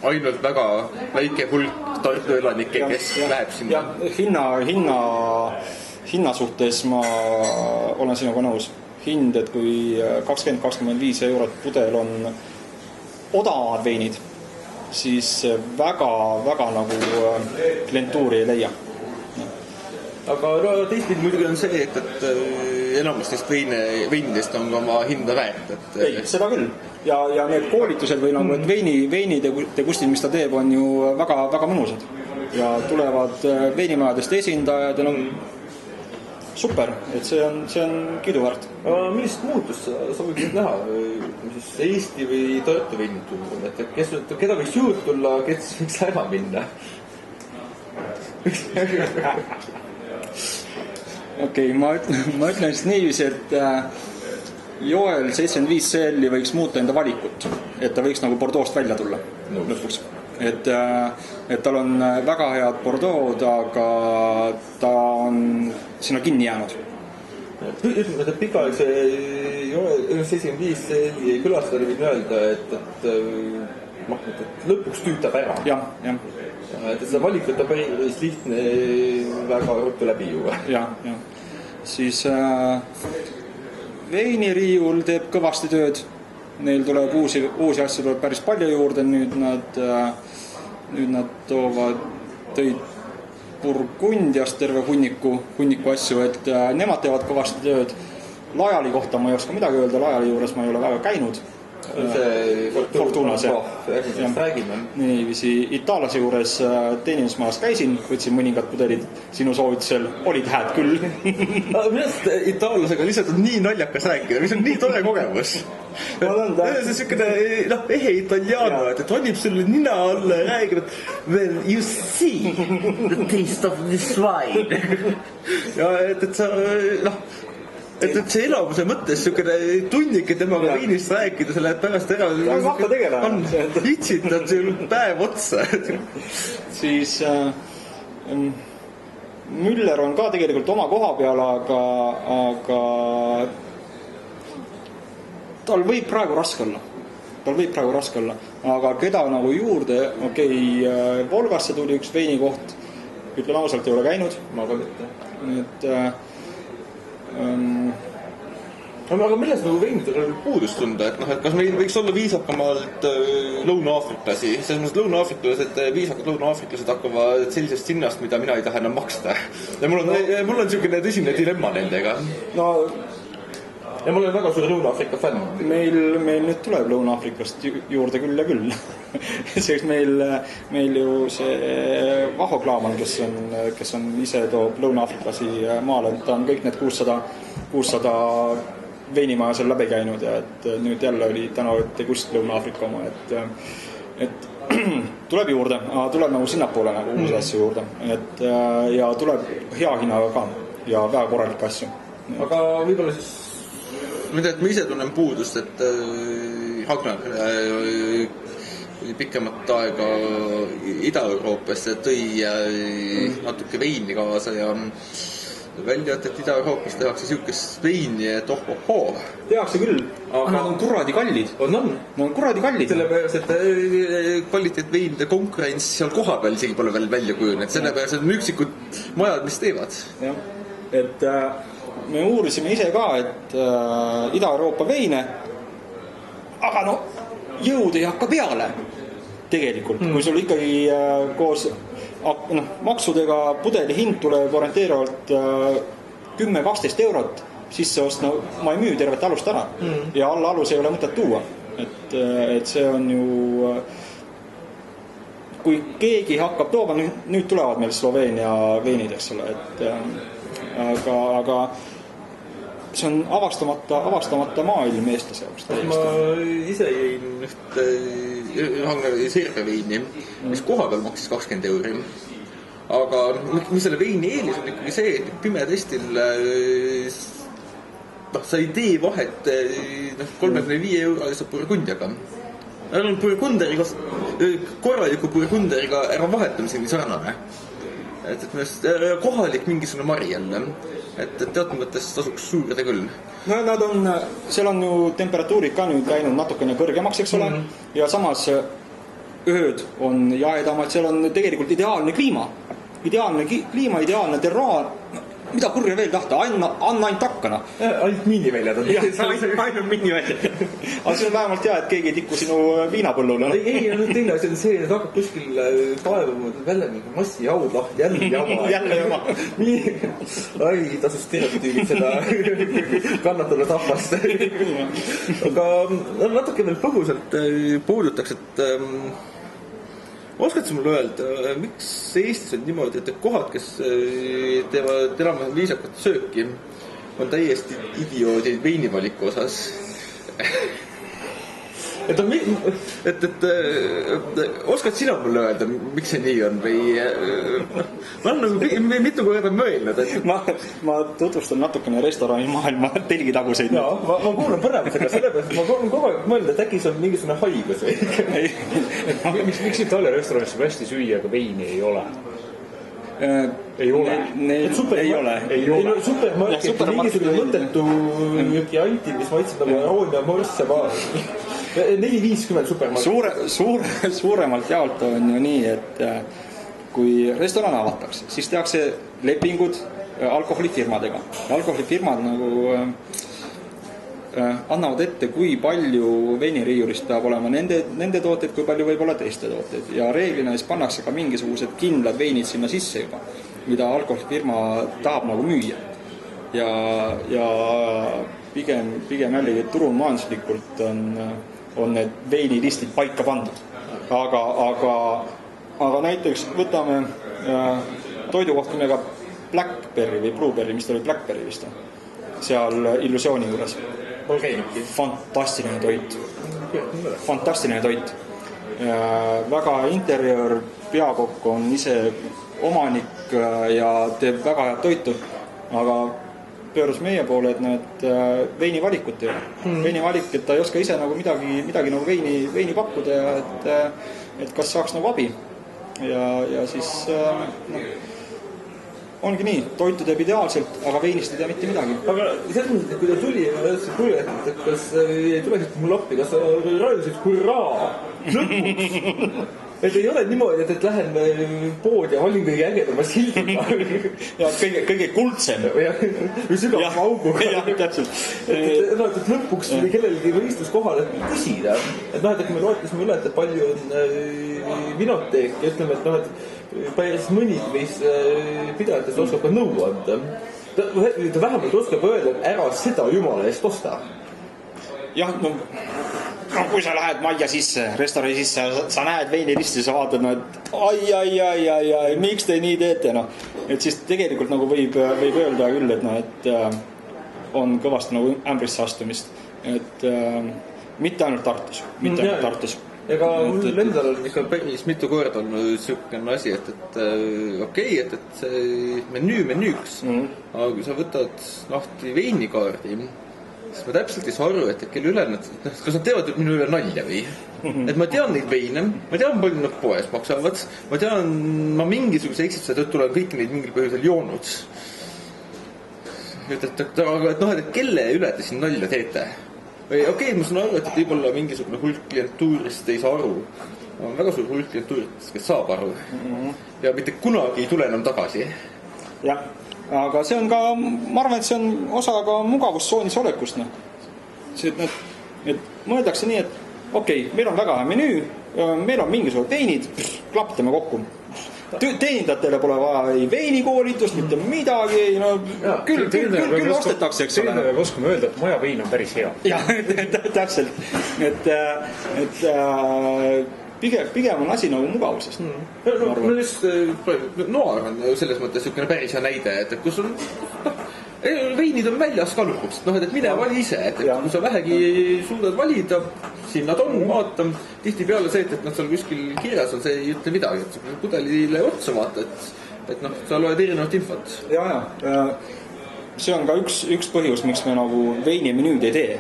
[SPEAKER 1] ainult väga väike hulk Tartu elanikke, kes läheb sinna.
[SPEAKER 2] Hinna suhtes ma olen sinuga nõus. Hind, et kui 20-25 eurot pudel on odavad veinid, siis väga nagu klientuuri ei leia.
[SPEAKER 1] Aga no, teistpidi muidugi on see, et enamus neist veinidest on oma hinda väärt.
[SPEAKER 2] Ei, seda küll. Ja need koolitused või nagu, et veinidegustid, mis ta teeb, on ju väga mõnusad. Ja tulevad veinimajadest esindajad ja super, et see on kiiduväärt.
[SPEAKER 1] Millist muutust sa võiksid näha siis Eesti või Tartu veinid? Et keda võiks juurde tulla, kes võiks ära minna?
[SPEAKER 2] Okei, ma ütlen siis niiviisi, et Joel 75 CL-i võiks muuta enda valikut, et ta võiks nagu Bordeaux'st välja tulla lõpuks. Et tal on väga head Bordeaux'd, aga ta on sinna kinni jäänud.
[SPEAKER 1] Ütleme, et pikaaegse Joel 75 CL-i külastada võin öelda, et lõpuks tüütab ära.
[SPEAKER 2] Jah.
[SPEAKER 1] Et seda valikut on päris lihtne väga ruttu läbi juua.
[SPEAKER 2] Jah. Siis veiniriiul teeb kõvasti tööd. Neil tuleb uusi asju tuleb päris palju juurde. Nüüd nad tõid Burgundiast terve hunniku asju, et nemad teevad kõvasti tööd. Lajali kohta ma ei oska midagi öelda. Lajali juures ma ei ole väga käinud. Fortunas, niiviisi itaallase juures teenimismajas käisin, võtsin mõningad pudelid sinu soovitusel, olid hääd küll.
[SPEAKER 1] Millest itaallasega lihtsalt on nii naljakas rääkida, mis on nii tore kogemus. See on siukene ehe italiano, et honib sulle nina alla ja räägib, et well, you see the taste of this wine. Ja et sa et see elamuse mõttes siukene tunnik, et temaga viinist rääkida, selle pärast ära on hitsitad sul päev otsa.
[SPEAKER 2] Siis Müller on ka tegelikult oma koha peal, aga tal võib praegu raske olla. Aga keda nagu juurde, Volgasse tuli üks veinikoht, ütlen ausalt, ei ole käinud.
[SPEAKER 1] Ma ka mitte.
[SPEAKER 2] Et
[SPEAKER 1] aga millest nagu veinidega puudust tunda, et kas meil võiks olla viisakamalt Lõuna-Aafriklasi, selles mõttes lõuna-aafriklased, viisakad lõuna-aafriklased hakkavad sellisest hinnast, mida mina ei taha enam maksta. Ja mul on niisugune tõsine dilemma nendega. Ja mul on väga suur Lõuna-Aafrika fänn.
[SPEAKER 2] Meil nüüd tuleb Lõuna-Aafrikast juurde küll ja küll. Sest meil ju see Vaho Klaaman, kes on ise toob Lõuna-Aafriklasi maale, ta on kõik need 600 veinimaja seal läbi käinud ja et nüüd jälle oli täna degust Lõuna-Aafrika oma, et tuleb juurde, tuleb nagu sinnapoole nagu uusi asju juurde, ja tuleb hea hinnaga ka ja väga korralikke asju.
[SPEAKER 1] Aga võib-olla siis ma ise tunnen puudust, et Hagnar pikemat aega Ida-Euroopasse tõi natuke veini kaasa ja välja, et Ida-Euroopas tehakse siukest veini, et ohoo.
[SPEAKER 2] Tehakse küll, aga nad on kuradi kallid. Nad on kuradi kallid.
[SPEAKER 1] Sellepärast, et kvaliteetveinide konkurents seal koha peal isegi pole veel välja kujunenud. Sellepärast, et on üksikud majad, mis teevad.
[SPEAKER 2] Jah, et me uurisime ise ka, et Ida-Euroopa veine, aga jõud ei hakka peale tegelikult, kui sul ikkagi koos maksudega pudeli hind tuleb orienteerivalt 10-12 eurot sisse ostna, ma ei müü tervet alust ära ja alla alus ei ole mõtet tuua, et see on ju, kui keegi hakkab tooma, nüüd tulevad meil Sloveenia veinid, eks ole, et aga see on avastamata maailm eestlase jaoks.
[SPEAKER 1] Ma ise jõin Serbia veini, mis koha peal maksis 20 euri. Aga mis selle veini eelis on ikkagi see, et pimedestil sa ei tee vahet 35 eurolise Burgundiaga. Korraliku Burgunderiga ära vahetamiseni sarnane. Et kohalik mingisugune mari jälle. Et teatud mõttes tasuks suurida küll.
[SPEAKER 2] Seal on ju temperatuurid ka nüüd läinud natukene kõrgemaks, eks ole, ja samas ööd on jahedamad, seal on tegelikult ideaalne kliima, ideaalne terraan, mida kurja veel tahta, anna ainult hakkana.
[SPEAKER 1] Ainult miiniväljad on.
[SPEAKER 2] Ainult miiniväljad. Aga see on vähemalt hea, et keegi ei tiku sinu viinapõllule.
[SPEAKER 1] Ei, teine asi on see, et hakkab kuskil kaevama välja mingi massijaud lahti, jälle jama.
[SPEAKER 2] Jälle jama.
[SPEAKER 1] Ai, tasus stereotüübid seda kannatanud rahvast. Aga natuke veel põgusalt puudutaks, et oskad sa mulle öelda, miks Eestis on niimoodi, et kohad, kes teevad enam viisakat sööki, on täiesti idioodid veinivaliku osas? Oskad sina mulle öelda, miks see nii on? Või ma olen nagu mitu korda mõelnud, et
[SPEAKER 2] ma tutvustan natukene restorani maailma telgitaguseid.
[SPEAKER 1] Jaa, ma kuulan põnevusega sellepärast, et ma kogu aeg mõelnud, et äkki see on mingisugune haigus või?
[SPEAKER 4] Miks Itaalia restoranis saab hästi süüa, aga veini ei ole? Ei ole.
[SPEAKER 2] Ei ole.
[SPEAKER 1] Supermarket on mingisugune mõttetu anti, mis maitseb nagu aroonia morss ja maa. 4-50 supermarket.
[SPEAKER 2] Suuremalt jaolt on ju nii, et kui restoran avatakse, siis tehakse lepingud alkoholifirmadega. Alkoholifirmad nagu annavad ette, kui palju veiniriiulist peab olema nende tooted, kui palju võib olla teiste tooted. Ja reeglina siis pannakse ka mingisugused kindlad veinid sinna sisse juba, mida alkoholifirma tahab nagu müüa. Ja pigem jällegi turumajanduslikult on need veinilistid paika pandud. Aga näiteks võtame toidukoht nimega Blackberry või Blueberry, mis ta oli Blackberry vist, seal Illusiooni juures. Fantastiline toit. Väga interjöör, peakokk on ise omanik ja teeb väga head toitu, aga pöörus meie poole, et need veinivalikut ei ole. Veinivalik, et ta ei oska ise nagu midagi nagu veini pakkuda ja et kas saaks nagu abi. Ja siis ongi nii, toitu teeb ideaalselt, aga veinist ei tea mitte midagi.
[SPEAKER 1] Aga selles mõttes, et kui ta tuli, et kas ei tuleks mul appi, kas rajusid hurraa lõpuks? Et ei ole niimoodi, et lähen pood ja valin kõige ägedama sildiga.
[SPEAKER 2] Ja kõige kuldsem.
[SPEAKER 1] Või sügavama augu.
[SPEAKER 2] Jah, täpselt.
[SPEAKER 1] Et lõpuks või kellelgi võistlus kohal, et küsida. Et kui me loetasime üle, et palju on vinoteek ja ütleme, et päris mõni võis pidajatest oskab ka nõu anda. Ta vähemalt oskab öelda, et ära seda jumala eest osta.
[SPEAKER 2] Jah, kui sa lähed majja sisse, restorani sisse, sa näed veinilisti, sa vaatad, et ai, miks te nii teete, Et siis tegelikult nagu võib öelda küll, et on kõvasti nagu ämbrisse astumist, et mitte ainult Tartus.
[SPEAKER 1] Ega mul endal on ikka päris mitu korda on selline asi, et okei, et see menüüks, aga kui sa võtad lahti veinikaardi, siis ma täpselt ei saa aru, et kelle üle nad, kas nad teevad minu üle nalja või? Et ma tean neid veine, ma tean palju nad poes maksavad, ma mingisuguse eksituse tõttu olen kõik neid mingil põhjusel joonud. Et kelle üle te siin nalja teete? Või okei, ma saan aru, et võib-olla mingisugune hulk klientuurist ei saa aru. On väga suur hulk klientuurist, kes saab aru. Ja mitte kunagi ei tule enam tagasi.
[SPEAKER 2] Jah. Aga see on ka, ma arvan, et see on osa ka mugavustsoonis olekust. Et mõeldakse nii, et okei, meil on väga hea menüü, meil on mingisugused veinid, klaptame kokku. Teenindajatele pole vaja ei veinikoolitust, mitte midagi, küll ostetakse, eks ole.
[SPEAKER 4] Teenindaja oskame öelda, et maja vein on päris hea.
[SPEAKER 2] Jah, täpselt. Et pigem on asi nagu mugavusest.
[SPEAKER 1] Noir on selles mõttes selline päris hea näide, et kus on veinid on väljas ka lõpuks, et mine vali ise, et kui sa vähegi suudad valida, siin nad on, vaatan, tihti peale see, et nad seal kuskil kirjas on, see ei ütle midagi, et sa pudelile otsa vaata, et sa loed erinevat infot.
[SPEAKER 2] Ja, see on ka üks põhjus, miks me nagu veinimenüüd ei tee.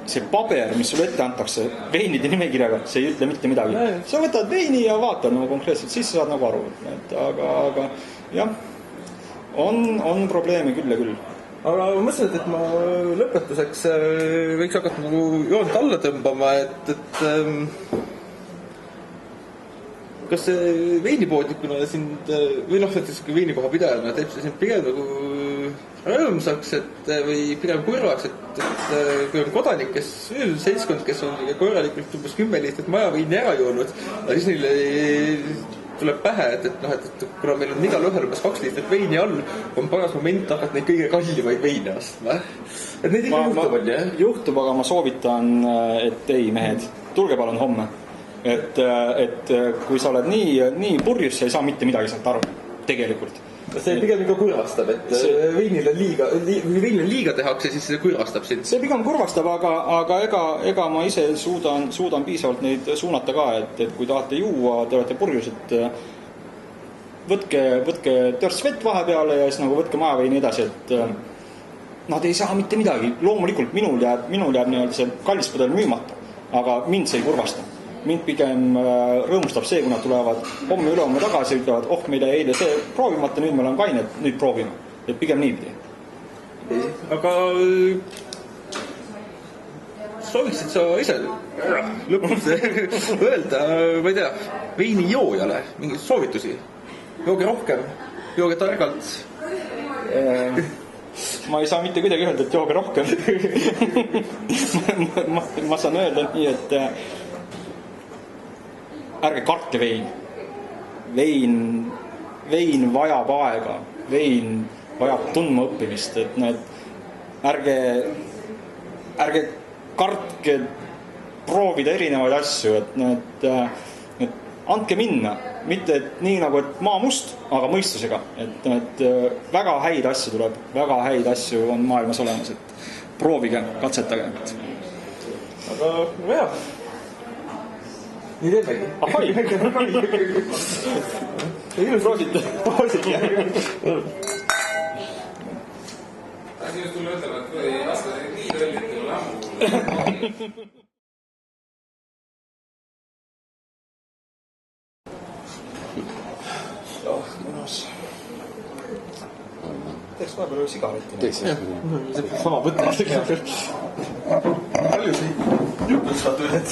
[SPEAKER 2] See paber, mis sulle ette antakse veinide nimekirjaga, see ei ütle mitte midagi. Sa võtad veini ja vaatad nagu konkreetselt, siis sa saad nagu aru. Aga jah, on probleeme küll ja küll.
[SPEAKER 1] Aga ma mõtlesin, et ma lõpetuseks võiks hakata nagu joont alla tõmbama, et kas see veinipoodnikuna sind või noh, näiteks veinikoha pidajana teeb see sind pigem nagu rõõmsaks või pigem kurvaks, et kui on kodanik, kes seltskond, kes on korralikult umbes 10 liitrit majaveini ära joonud, aga siis neile tuleb pähe, et kuna meil on igal ühel umbes 2 liitrit veini all, on paras moment hakata neid kõige kallimaid veine ostma. Et neid ikka juhtub on, jah?
[SPEAKER 2] Juhtub, aga ma soovitan, et ei, mehed, tulge palun homme. Et kui sa oled nii purjus, sa ei saa mitte midagi sealt aru, tegelikult.
[SPEAKER 1] See pigem ikka kurvastab, et veinile liiga tehakse, siis see kurvastab sind.
[SPEAKER 2] See pigem kurvastab, aga ega ma ise suudan piisavalt neid suunata ka, et kui tahate juua, te olete purjus, et võtke törts vett vahepeale ja siis nagu võtke majaveini edasi, et nad ei saa mitte midagi. Loomulikult minul jääb nii-öelda see kallispudel müümata, aga mind see ei kurvasta. Mind pigem rõõmustab see, kui nad tulevad homme ülehomme tagasi ja ütlevad, meil jäi eile see proovimata, nüüd me oleme kained, nüüd proovime. Et pigem niipidi.
[SPEAKER 1] Aga sooviksid sa ise lõpuks öelda, ma ei tea, veini joojale mingeid soovitusi? Jooge rohkem, jooge targalt.
[SPEAKER 2] Ma ei saa mitte kuidagi öelda, et jooge rohkem. ma saan öelda nii, et ärge kartke vein vajab aega, vein vajab tundma õppimist, et ärge kartke proovida erinevaid asju, et andke minna, mitte et nii nagu, et maa must, aga mõistusega, et väga häid asju tuleb, väga häid asju on maailmas olemas, et proovige, katsetage.
[SPEAKER 1] Aga hea. Nii teemegi.
[SPEAKER 2] Ahoi!
[SPEAKER 1] Ilus roosite. Roosite, jah.
[SPEAKER 5] Asi just tulla ütlema, et kui lasta nii rõllit ei ole ammu.
[SPEAKER 2] Mõnus. Teeks vahepeal sigaretti.
[SPEAKER 5] Teeks jah.
[SPEAKER 1] See sama võtta. Palju see jutud saad ühed.